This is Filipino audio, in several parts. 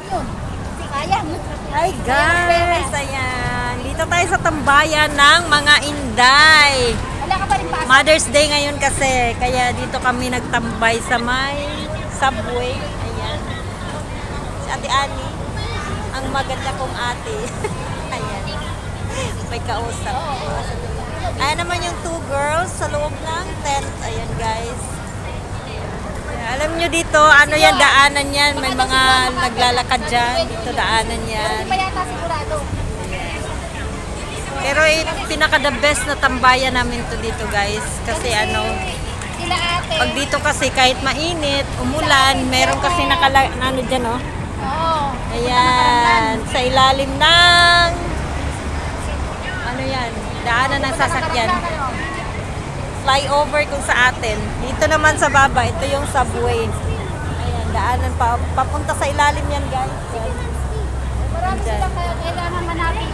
yun. Sayang. Hi guys, ayan. Dito tayo sa tambayan ng mga Inday. Wala ka pa rin pasok. Mother's Day ngayon kasi, kaya dito kami nagtambay sa may subway. Ayan. Si Ate Ani, ang maganda kong ate. Ayan. May kausap. Ayan naman yung two girls sa loob ng tent. Ayan guys. Alam nyo dito, ano yan, daanan yan. May mga naglalakad dyan. Dito daanan yan. Hindi pa yata sigurado. Pero pinaka the best na tambayan namin to dito guys. Kasi ano, Sila ate. pag dito kasi kahit mainit, umulan, meron kasi ano dyan oh. Oo. Ayan, sa ilalim ng, ano yan, daanan ng sasakyan. Flyover kung sa atin. Dito naman sa baba, ito yung subway. Ayan, daanan papunta sa ilalim yan guys. Marami sila kaya kailangan manapin.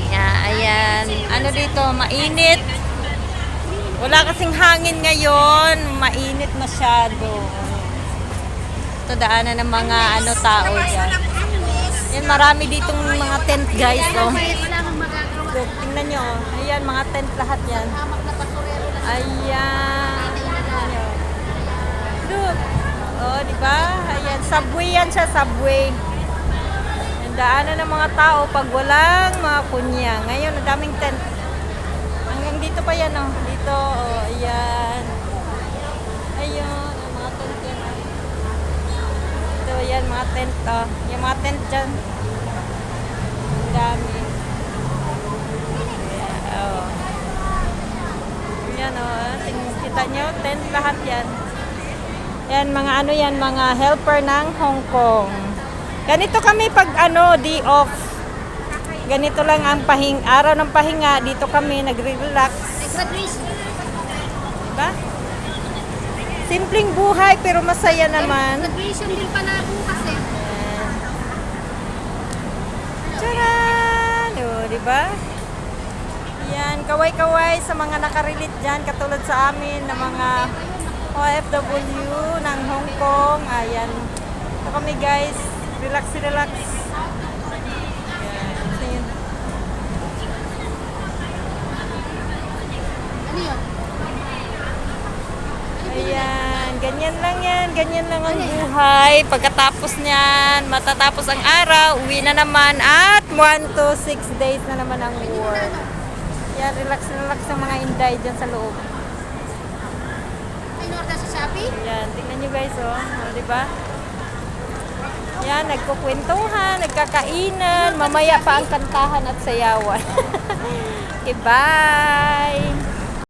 Yeah, ayan. Ano dito, mainit. Wala kasing hangin ngayon. Mainit masyado. Ito daanan ng mga tao dyan. Yan, marami ditong mga tent guys. Oh. Kailangan magagawa. So, tingnan nyo. Ayan, mga tent lahat yan. Hamak na basurero lang. Ayan. Look. Oh, di ba? Ayan, subway yan siya, subway. Ang daanan ng mga tao pag walang mga kunya. Ngayon, ang daming tent. Hanggang dito pa yan, oh. Dito, oh, ayan. Ayun, ang mga tent yan, oh. Ito, ayan, mga tent, oh. Yung mga tent dyan. Ang dami. Yeah, oh. Yan, oh. Kita nyo, tent lahat yan. Yan, mga ano yan, mga helper ng Hong Kong. Ganito kami pag day off. Ganito lang ang araw ng pahinga. Dito kami nagre-relax. Graduation. Diba? Simpleng buhay pero masaya naman. Graduation din pala bukas eh. Tcharan! O, diba? Yan, kaway-kaway sa mga nakarelate dyan. Katulad sa amin na mga OFW ng Hong Kong. Ayan. Ito kami guys. Relax. Ayan. Ano yun? Ayan, ganyan lang yan. Ganyan lang ang buhay. Pagkatapos niyan, matatapos ang araw, uwi na naman at 1 to 6 days na naman ang work. Yan, relax ang mga Inday dyan sa loob. Ay, order sa Shopee? Yan, tingnan nyo guys, oh. O, diba? Yan, nagkukwentuhan, nagkakainan, mamaya pa ang kantahan at sayawan. Okay, bye!